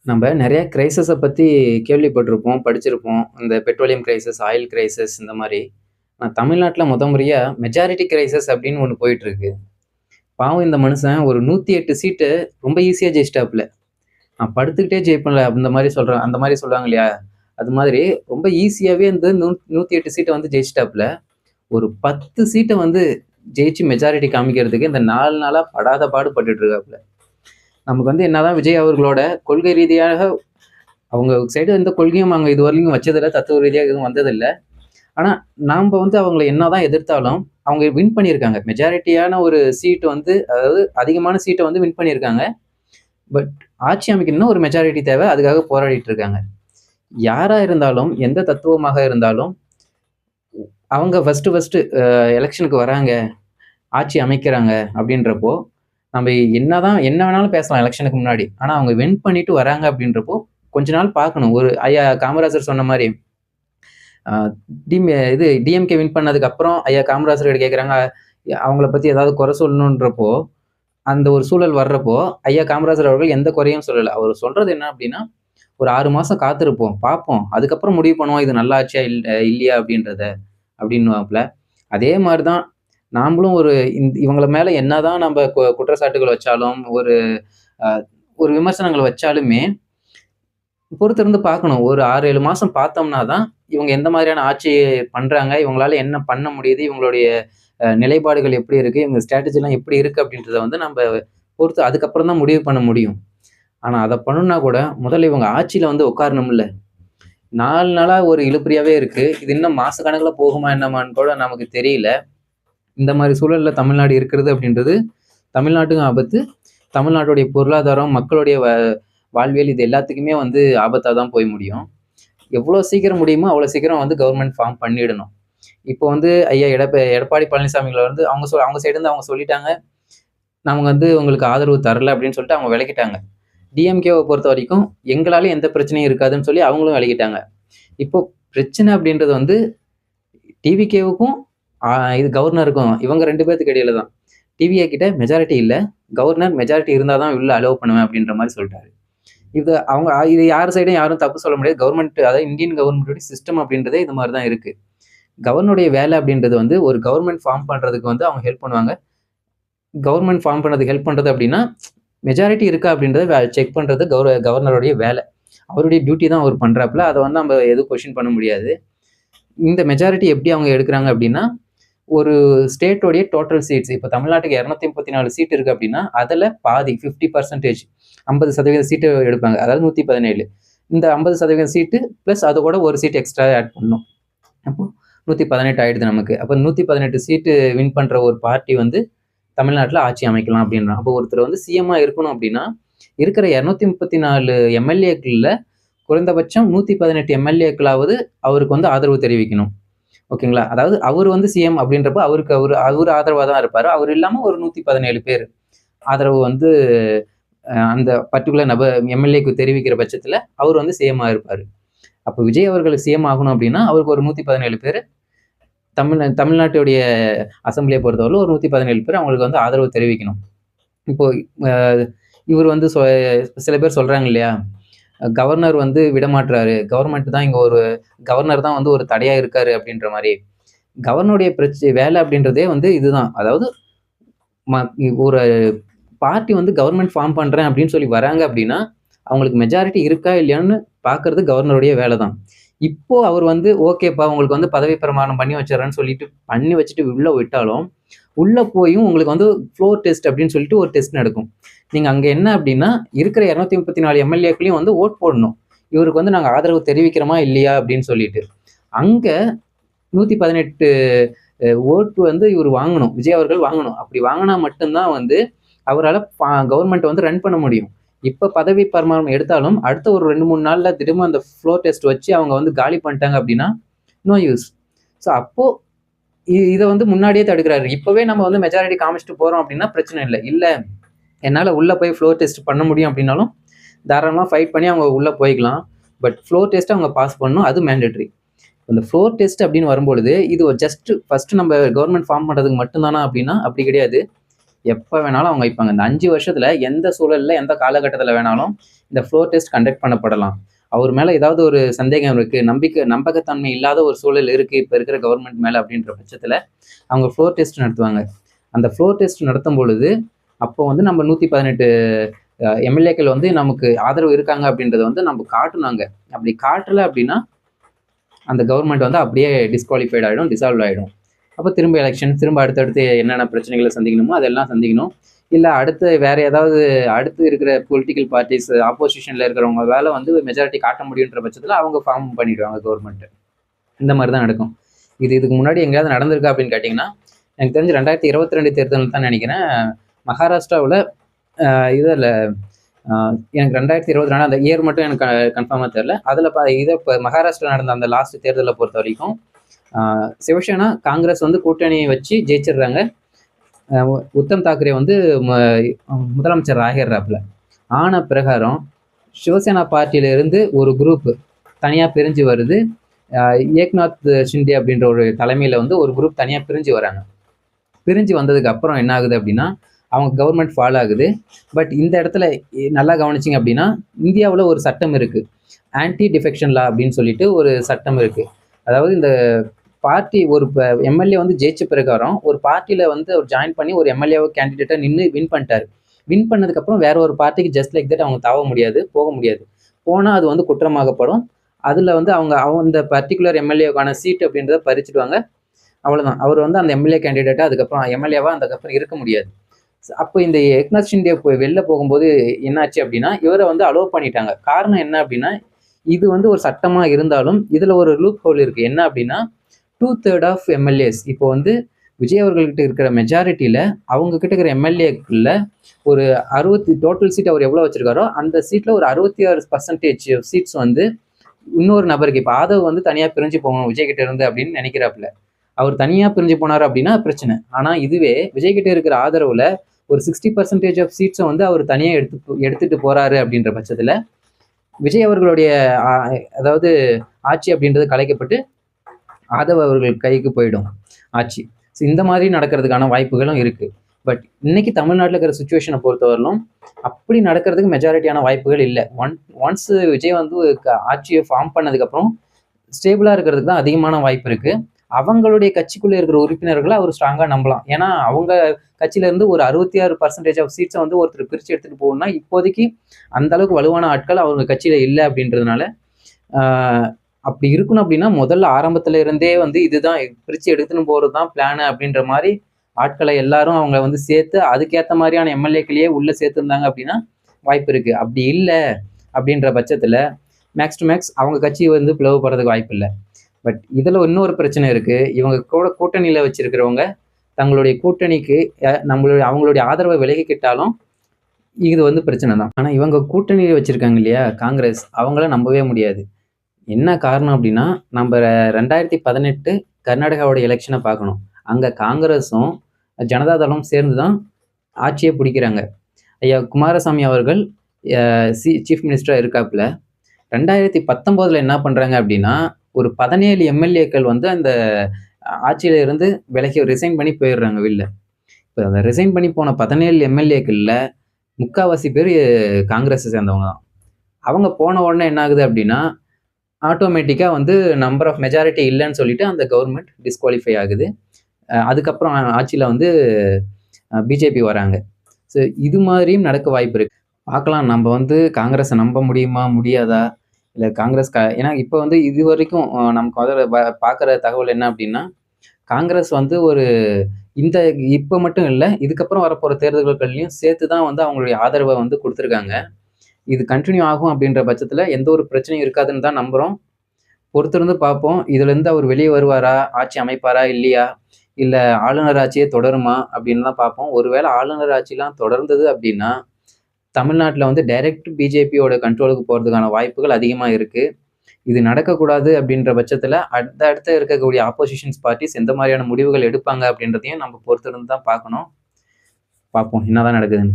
நம்ம நெறைய கிரைசிஸ பத்தி கேள்விப்பட்டிருப்போம், படிச்சிருப்போம். இந்த பெட்ரோலியம் கிரைசிஸ், ஆயில் கிரைசிஸ் இந்த மாரி. ஆனா தமிழ்நாட்டுல முறையா மெஜாரிட்டி கிரைசிஸ் அப்படின்னு ஒண்ணு போயிட்டுருக்கு. பாவம் இந்த மனுஷன் ஒரு 108 சீட்டு ரொம்ப ஈஸியா ஜெயிச்சிட்டாப்புல. நான் படுத்துக்கிட்டே ஜெயிப்பேன்ல அந்த மாரி சொல்றேன் அந்த மாரி சொல்லுவாங்க இல்லையா? அது மாதிரி ரொம்ப ஈஸியாவே இந்த 108 சீட்ட வந்து ஜெயிச்சிட்டாப்புல. ஒரு 10 சீட்ட வந்து ஜெயிச்சு மெஜாரிட்டி காமிக்கிறதுக்கு இந்த 4 நாளா படாத பாடு பட்டுட்டு இருக்காப்புல. நமக்கு வந்து என்னதான் விஜய் அவர்களோட கொள்கை ரீதியாக அவங்க சைடு எந்த கொள்கையும் அவங்க இதுவரைக்கும் வச்சதில்ல. தத்துவ ரீதியா எதுவும் வந்ததில்ல. ஆனா, நாம்ப வந்து அவங்கள என்னதான் எதிர்த்தாலும், அவங்க வின் பண்ணியிருக்காங்க. மெஜாரிட்டியான ஒரு சீட் வந்து அதாவது அதிகமான சீட்ட வந்து வின் பண்ணியிருக்காங்க. பட் ஆட்சி அமைக்கணும்னா ஒரு மெஜாரிட்டி தேவை. அதுக்காக போராடிட்டு இருக்காங்க. யாரா இருந்தாலும், எந்த தத்துவமாக இருந்தாலும், அவங்க ஃபர்ஸ்ட்டு எலக்ஷனுக்கு வராங்க, ஆட்சி அமைக்கிறாங்க அப்படின்றப்போ, நம்ம என்னதான் என்ன வேணாலும் பேசலாம் எலக்ஷனுக்கு முன்னாடி. ஆனா, அவங்க வின் பண்ணிட்டு வராங்க அப்படின்றப்போ, கொஞ்ச நாள் பார்க்கணும். ஒரு ஐயா காமராஜர் சொன்ன மாரி அ இது டிஎம்கே வின் பண்ணதுக்கு அப்புறம் ஐயா காமராஜர் கிட்ட கேட்குறாங்க. அவங்கள பத்தி ஏதாவது குறை சொல்லணுன்றப்போ, அந்த ஒரு சூழல் வர்றப்போ, ஐயா காமராஜர் அவர்கள் எந்த குறையும் சொல்லல. அவரு சொல்றது என்ன அப்டின்னா, "ஒரு 6 மாசம் காத்திருப்போம், பார்ப்போம். அதுக்கப்புறம் முடிவு பண்ணுவோம். இது நல்ல ஆட்சியா இல்லையா அப்டின்றத" அப்டின்னுவாப்ல. அதே மாரி தான் நாமளும் ஒரு இவங்கள மேல என்னதான் நம்ப குற்றச்சாட்டுகள் வச்சாலும், அ ஒரு விமர்சனங்கள் வச்சாலுமே பொறுத்திருந்து பார்க்கணும். ஒரு 6, 7 மாசம் பார்த்தோம்னா தான், இவங்க எந்த மாதிரியான ஆட்சி பண்றாங்க, இவங்களால என்ன பண்ண முடியுது, இவங்களுடைய நிலைப்பாடுகள் எப்படி இருக்கு, இவங்க ஸ்ட்ராட்டஜிலாம் எப்படி இருக்கு அப்படின்றத வந்து நம்ப பொறுத்து அதுக்கப்புறம் தான் முடிவு பண்ண முடியும். ஆனா அத பண்ணணும்னா கூட, முதல்ல இவங்க ஆட்சியில வந்து உட்காரணும்ல. 4 நாளா ஒரு இழுபறியாவே இருக்கு. இது இன்னும் மாச கணக்குல போகுமா என்னமான்னு கூட நமக்கு தெரியல. இந்த மாரி சூழல்ல தமிழ்நாடு இருக்கிறது அப்படின்றது, தமிழ்நாட்டுக்கும் ஆபத்து. தமிழ்நாட்டுடைய பொருளாதாரம், மக்களுடைய வாழ்வியல் இது எல்லாத்துக்குமே வந்து ஆபத்தா தான் போய் முடியும். எவ்வளோ சீக்கிரம் முடியுமோ, அவ்வளோ சீக்கிரம் வந்து கவர்ன்மெண்ட் ஃபார்ம் பண்ணிடணும். இப்போ வந்து ஐயா எடப்பாடி பழனிசாமிகள வந்து அவங்க சைடு இருந்து அவங்க சொல்லிட்டாங்க. நாங்க வந்து உங்களுக்கு ஆதரவு தரல அப்படின்னு சொல்லிட்டு அவங்க விலகிட்டாங்க. டிஎம்கேவ பொறுத்தவரைக்கும் எங்களால எந்த பிரச்சனையும் இருக்காதுன்னு சொல்லி அவங்களும் விலகிட்டாங்க. இப்போ பிரச்சனை அப்படின்றது வந்து டிவிகேவுக்கும் ஆ இது கவர்னருக்கும் இவங்க 2 பேத்துக்கு இடையில தான். டிவிகே கிட்ட மெஜாரிட்டி இல்ல. கவர்னர் மெஜாரிட்டி இருந்தா தான் உள்ள அலோவ் பண்ணுவேன் அப்படின்ற மாரி சொல்ட்டாரு. இது யார் சைடும் யாரும் தப்பு சொல்ல முடியாது. கவர்ன்மெண்ட் அதாவது இந்தியன் கவர்ன்மென்ட்டோட சிஸ்டம் அப்படின்றதே இது மாரி தான் இருக்கு. கவர்னருடைய வேலை அப்படின்றது வந்து ஒரு கவர்ன்மெண்ட் ஃபார்ம் பண்றதுக்கு வந்து அவங்க ஹெல்ப் பண்ணுவாங்க. கவர்ன்மெண்ட் ஃபார்ம் பண்ணதுக்கு ஹெல்ப் பண்றது அப்படின்னா, மெஜாரிட்டி இருக்கா அப்படின்றத செக் பண்றது கவர்னருடைய வேலை. அவருடைய டியூட்டி தான் அவர் பண்றாப்ல. அத வந்து நம்ம எதுவும் கொஸ்டின் பண்ண முடியாது. இந்த மெஜாரிட்டி எப்படி அவங்க எடுக்குறாங்க அப்படின்னா, ஒரு ஸ்டேட்டோடைய டோட்டல் சீட்ஸ் இப்ப தமிழ்நாட்டுக்கு 234 சீட் இருக்கு அப்படின்னா, அதுல பாதி 50% 50% சீட்டு எடுப்பாங்க. அதாவது 117. இந்த 50% சீட்டு பிளஸ் அது கூட ஒரு சீட் எக்ஸ்ட்ரா ஆட் பண்ணணும். அப்போ 118 ஆயிடுது நமக்கு. அப்ப 118 சீட்டு வின் பண்ற ஒரு பார்ட்டி வந்து தமிழ்நாட்டுல ஆட்சி அமைக்கலாம் அப்படின்றான். அப்போ ஒருத்தர் வந்து சிஎம்மா இருக்கணும் அப்படின்னா, இருக்கிற 234 எம்எல்ஏக்கள்ல குறைந்தபட்சம் 118 எம்எல்ஏக்களாவது அவருக்கு வந்து ஆதரவு தெரிவிக்கணும். ஓகேங்களா? அதாவது அவரு வந்து சிஎம் அப்படின்றப்ப அவரு ஆதரவா தான் இருப்பாரு. அவரு இல்லாம ஒரு 117 பேர் ஆதரவு வந்து அந்த பர்ட்டிகுலர் நபர் எம்எல்ஏக்கு தெரிவிக்கிற பட்சத்துல அவரு வந்து சிஎம்மா இருப்பாரு. அப்ப விஜய் அவர்கள் சிஎம் ஆகணும் அப்படின்னா, அவருக்கு ஒரு 117 பேரு தமிழ்நாட்டுடைய அசெம்பிளிய பொறுத்தவரையிலும் ஒரு 117 பேர் அவங்களுக்கு வந்து ஆதரவு தெரிவிக்கணும். இப்போ அ இவரு வந்து சில பேர் சொல்றாங்க இல்லையா? கவர்னர் வந்து விடமாட்றாரு. கவர்னர் தான் வந்து ஒரு தடையா இருக்காரு அப்படின்ற மாரி. கவர்னருடைய வேலை அப்படின்றதே வந்து இதுதான். அதாவது ம ஒரு பார்ட்டி வந்து கவர்ன்மெண்ட் ஃபார்ம் பண்றேன் அப்படின்னு சொல்லி வராங்க அப்படின்னா, அவங்களுக்கு மெஜாரிட்டி இருக்கா இல்லையான்னு பார்க்கறது கவர்னருடைய வேலை தான். இப்போ அவர் வந்து ஓகேப்பா உங்களுக்கு வந்து பதவி பிரமாணம் பண்ணி வச்சுர்றேன்னு சொல்லிட்டு பண்ணி வச்சுட்டு உள்ள விட்டாலும், உள்ள போயும் உங்களுக்கு வந்து ஃப்ளோர் டெஸ்ட் அப்படின்னு சொல்லிட்டு ஒரு டெஸ்ட் நடக்கும். நீங்க அங்க என்ன அப்படின்னா, இருக்கிற 234 எம்எல்ஏக்களையும் வந்து வோட் போடணும். இவருக்கு வந்து நாங்க ஆதரவு தெரிவிக்கிறோமா இல்லையா அப்படின்னு சொல்லிட்டு. அங்க 118 ஓட்டு வந்து இவரு வாங்கணும். விஜய் அவர்கள் வாங்கணும். அப்படி வாங்குனா மட்டும் தான் வந்து அவரால கவர்ன்மெண்ட்ட வந்து ரன் பண்ண முடியும். இப்ப பதவி பிரமாணம் எடுத்தாலும், அடுத்த ஒரு 2, 3 நாள்ல திரும்ப அந்த ஃப்ளோர் டெஸ்ட் வச்சு அவங்க வந்து காலி பண்ணிட்டாங்க அப்படின்னா, நோ யூஸ். ஸோ அப்போ இத வந்து முன்னாடியே தடுக்கிறாரு. இப்பவே நம்ம வந்து மெஜாரிட்டி காமிச்சுட்டு போறோம் அப்படின்னா பிரச்சனை இல்ல. இல்ல என்னால உள்ள போய் ஃப்ளோர் டெஸ்ட் பண்ண முடியும் அப்படின்னாலும், தாராளமா ஃபைட் பண்ணி அவங்க உள்ள போய்க்கலாம். பட் ஃப்ளோர் டெஸ்ட்ட அவங்க பாஸ் பண்ணணும். அது மேண்டேட்டரி. இந்த ஃப்ளோர் டெஸ்ட் அப்படின்னு வரும்பொழுது, இது ஜஸ்ட் ஃபர்ஸ்ட் நம்ம கவர்ன்மெண்ட் ஃபார்ம் பண்றதுக்கு மட்டும் தானா அப்படின்னா, அப்படி கிடையாது. எப்போ வேணாலும் அவங்க வைப்பாங்க. இந்த 5 வருஷத்துல எந்த சூழல்ல, எந்த காலகட்டத்துல வேணாலும் இந்த ஃப்ளோர் டெஸ்ட் கண்டக்ட் பண்ணப்படலாம். அவர் மேல ஏதாவது ஒரு சந்தேகம் இருக்கு, நம்பகத்தன்மை இல்லாத ஒரு சூழல் இருக்கு இப்ப இருக்கிற கவர்மெண்ட் மேல அப்படின்ற பட்சத்துல அவங்க ஃப்ளோர் டெஸ்ட் நடத்துவாங்க. அந்த ஃப்ளோர் டெஸ்ட் நடத்தும் பொழுது அப்போ வந்து நம்ம 118 எம்எல்ஏக்கள் வந்து நமக்கு ஆதரவு இருக்காங்க அப்படின்றத வந்து நம்ம காட்டணுங்க. அப்படி காட்டல அப்படின்னா அந்த கவர்மெண்ட் வந்து அப்படியே டிஸ்குவாலிஃபைட் ஆகிடும், டிசால்வ் ஆகிடும். அப்போ திரும்ப எலெக்ஷன், திரும்ப அடுத்தடுத்து என்னென்ன பிரச்சனைகளை சந்திக்கணுமோ அதெல்லாம் சந்திக்கணும். இல்லை அடுத்து வேற ஏதாவது அடுத்து இருக்கிற பொலிட்டிக்கல் பார்ட்டிஸ் ஆப்போசிஷனில் இருக்கிறவங்களால வந்து மெஜாரிட்டி காட்ட முடியுன்ற பட்சத்தில் அவங்க ஃபார்ம் பண்ணிடுவாங்க கவர்மெண்ட். இந்த மாதிரி தான் நடக்கும். இதுக்கு முன்னாடி எங்கேயாவது நடந்திருக்கா அப்படின்னு கேட்டிங்கன்னா, எனக்கு தெரிஞ்சு 2022 தேர்தல் தான் நினைக்கிறேன். மகாராஷ்டிராவில் இதில் எனக்கு 2024 அந்த இயர் மட்டும் எனக்கு கன்ஃபார்மாக தெரியல. அதில் இப்போ மகாராஷ்டிரா நடந்த அந்த லாஸ்ட் தேர்தலை பொறுத்த வரைக்கும் சிவசேனா காங்கிரஸ் வந்து கூட்டணி வச்சு ஜெயிச்சிடுறாங்க. உத்தம் தாக்கரே வந்து முதலமைச்சர் ஆகிடுறாப்புல. ஆன பிரகாரம் சிவசேனா பார்ட்டியிலிருந்து ஒரு குரூப் தனியாக பிரிஞ்சு வருது. ஏக்நாத் ஷிண்டே அப்படின்ற ஒரு தலைமையில் வந்து ஒரு குரூப் தனியாக பிரிஞ்சு வராங்க. பிரிஞ்சு வந்ததுக்கு அப்புறம் என்ன ஆகுது அப்படின்னா, அவங்க கவர்மெண்ட் ஃபாலோ ஆகுது. பட் இந்த இடத்துல நல்லா கவனிச்சிங்க அப்படின்னா, இந்தியாவில் ஒரு சட்டம் இருக்குது, ஆன்டி டிஃபெக்ஷன் லா அப்படின்னு சொல்லிட்டு ஒரு சட்டம் இருக்குது. அதாவது இந்த பார்ட்டி ஒரு எம்எல்ஏ வந்து ஜெயிச்ச பிரகாரம் ஒரு பார்ட்டியில் வந்து அவர் ஜாயின் பண்ணி ஒரு எம்எல்ஏ கேண்டிடேட்டாக நின்று வின் பண்ணிட்டார். வின் பண்ணதுக்கப்புறம் வேற ஒரு பார்ட்டிக்கு ஜஸ்ட் லைக் தட் அவங்க தாவ முடியாது, போக முடியாது. போனால் அது வந்து குற்றமாகப்படும். அதில் வந்து அவங்க இந்த பர்டிகுலர் எம்எல்ஏக்கான சீட் அப்படின்றத பறிச்சிடுவாங்க. அவ்வளோதான். அவர் வந்து அந்த எம்எல்ஏ கேண்டிடேட்டாக அதுக்கப்புறம் எம்எல்ஏவாக அதுக்கப்புறம் இருக்க முடியாது. அப்போ இந்த ஏக்நாத் ஷிண்டே வெளில போகும்போது என்னாச்சு அப்படின்னா, இவரை வந்து அலோவ் பண்ணிட்டாங்க. காரணம் என்ன அப்படின்னா, இது வந்து ஒரு சட்டமாக இருந்தாலும் இதில் ஒரு லூப் ஹோல் இருக்குது. என்ன அப்படின்னா, 2/3 ஆஃப் எம்எல்ஏஸ் இப்போ வந்து விஜய் அவர்கள்கிட்ட இருக்கிற மெஜாரிட்டியில் அவங்க கிட்ட இருக்கிற எம்எல்ஏக்குள்ள ஒரு 60 டோட்டல் சீட் அவர் எவ்வளோ வச்சிருக்காரோ அந்த சீட்டில் ஒரு 66% சீட்ஸ் வந்து இன்னொரு நபருக்கு, இப்போ ஆதவ் வந்து தனியாக பிரிஞ்சு போகணும் விஜய் கிட்ட இருந்து அப்படின்னு நினைக்கிறாப்புல. அவர் தனியாக பிரிஞ்சு போனார் அப்படின்னா பிரச்சனை. ஆனால் இதுவே விஜய் கிட்ட இருக்கிற ஆதரவில் ஒரு 60% ஆஃப் சீட்ஸை வந்து அவர் தனியாக எடுத்துட்டு போறாரு அப்படின்ற பட்சத்தில் விஜய் அவர்களுடைய அதாவது ஆட்சி அப்படின்றது கலைக்கப்பட்டு ஆதவ் அவர்கள் கைக்கு போயிடும் ஆட்சி. ஸோ இந்த மாதிரி நடக்கிறதுக்கான வாய்ப்புகளும் இருக்கு. பட் இன்னைக்கு தமிழ்நாட்டில் இருக்கிற சுச்சுவேஷனை பொறுத்தவரையிலும் அப்படி நடக்கிறதுக்கு மெஜாரிட்டியான வாய்ப்புகள் இல்லை. ஒன்ஸ் விஜய் வந்து ஆட்சியை ஃபார்ம் பண்ணதுக்கப்புறம் ஸ்டேபிளாக இருக்கிறதுக்கு தான் அதிகமான வாய்ப்பு இருக்கு. அவங்களுடைய கட்சிக்குள்ளே இருக்கிற உறுப்பினர்களை அவர் ஸ்ட்ராங்காக நம்பலாம். ஏன்னா அவங்க கட்சியில இருந்து ஒரு 66% ஆஃப் சீட்ஸை வந்து ஒருத்தர் பிரித்து எடுத்துட்டு போகணும்னா இப்போதைக்கு அந்த அளவுக்கு வலுவான ஆட்கள் அவங்க கட்சியில இல்லை அப்படின்றதுனால அப்படி இருக்கணும் அப்படின்னா முதல்ல ஆரம்பத்துல இருந்தே வந்து இதுதான் பிரித்து எடுத்துன்னு போகிறது தான் பிளானு அப்படின்ற மாதிரி ஆட்களை எல்லாரும் அவங்க வந்து சேர்த்து அதுக்கேற்ற மாதிரியான எம்எல்ஏக்களையே உள்ளே சேர்த்துருந்தாங்க அப்படின்னா வாய்ப்பு இருக்குது. அப்படி இல்லை அப்படின்ற பட்சத்தில் மேக்ஸ் டு மேக்ஸ் அவங்க கட்சி வந்து பிளவுபடுறதுக்கு வாய்ப்பு இல்லை. பட் இதில் இன்னொரு பிரச்சனை இருக்குது. இவங்க கூட கூட்டணியில் வச்சிருக்கிறவங்க தங்களுடைய கூட்டணிக்கு அவங்களுடைய ஆதரவை விலகிக்கிட்டாலும் இது வந்து பிரச்சனை தான். ஆனால் இவங்க கூட்டணியில் வச்சிருக்காங்க இல்லையா காங்கிரஸ், அவங்கள நம்பவே முடியாது. என்ன காரணம் அப்படின்னா, நம்ம 2018 கர்நாடகாவோட எலெக்ஷனை பார்க்கணும். அங்கே காங்கிரஸும் ஜனதாதளம் சேர்ந்து தான் ஆட்சியை பிடிக்கிறாங்க. ஐயா குமாரசாமி அவர்கள் சீஃப் மினிஸ்டராக இருக்காப்புல. 2019 என்ன பண்ணுறாங்க அப்படின்னா, ஒரு 17 எம்எல்ஏக்கள் வந்து அந்த ஆட்சியில இருந்து விலகி ரிசைன் பண்ணி போயிடுறாங்க வெளில. இப்போ அந்த ரிசைன் பண்ணி போன 17 எம்எல்ஏக்களில் முக்கால்வாசி பேர் காங்கிரஸை சேர்ந்தவங்க தான். அவங்க போன உடனே என்ன ஆகுது அப்படின்னா, ஆட்டோமேட்டிக்காக வந்து நம்பர் ஆஃப் மெஜாரிட்டி இல்லைன்னு சொல்லிட்டு அந்த கவர்மெண்ட் டிஸ்குவாலிஃபை ஆகுது. அதுக்கப்புறம் ஆட்சியில் வந்து பிஜேபி வராங்க. ஸோ இது மாதிரியும் நடக்க வாய்ப்பு இருக்கு. பார்க்கலாம், நம்ம வந்து காங்கிரஸை நம்ப முடியுமா முடியாதா, இல்லை காங்கிரஸ் ஏன்னா இப்போ வந்து இது வரைக்கும் நமக்கு வந்து பார்க்குற தகவல் என்ன அப்படின்னா, காங்கிரஸ் வந்து ஒரு இந்த இப்போ மட்டும் இல்லை, இதுக்கப்புறம் வரப்போகிற தேர்தல்கள்லையும் சேர்த்து தான் வந்து அவங்களுடைய ஆதரவை வந்து கொடுத்துருக்காங்க. இது கண்டினியூ ஆகும் அப்படின்ற பட்சத்தில் எந்த ஒரு பிரச்சனையும் இருக்காதுன்னு தான் நம்புகிறோம். பொறுத்திருந்து பார்ப்போம். இதுலேருந்து அவர் வெளியே வருவாரா, ஆட்சி அமைப்பாரா இல்லையா, இல்லை ஆளுநர் ஆட்சியே தொடருமா அப்படின்னு தான் பார்ப்போம். ஒருவேளை ஆளுநர் ஆட்சிலாம் தொடர்ந்தது அப்படின்னா தமிழ்நாட்டில் வந்து டைரக்ட் பிஜேபியோட கண்ட்ரோலுக்கு போகிறதுக்கான வாய்ப்புகள் அதிகமாக இருக்குது. இது நடக்கக்கூடாது அப்படின்ற பட்சத்தில் அடுத்த இருக்கக்கூடிய ஆப்போசிஷன்ஸ் பார்ட்டிஸ் எந்த மாதிரியான முடிவுகள் எடுப்பாங்க அப்படின்றதையும் நம்ம பொறுத்திருந்து தான் பார்க்கணும். பார்ப்போம் என்னதான் நடக்குதுன்னு.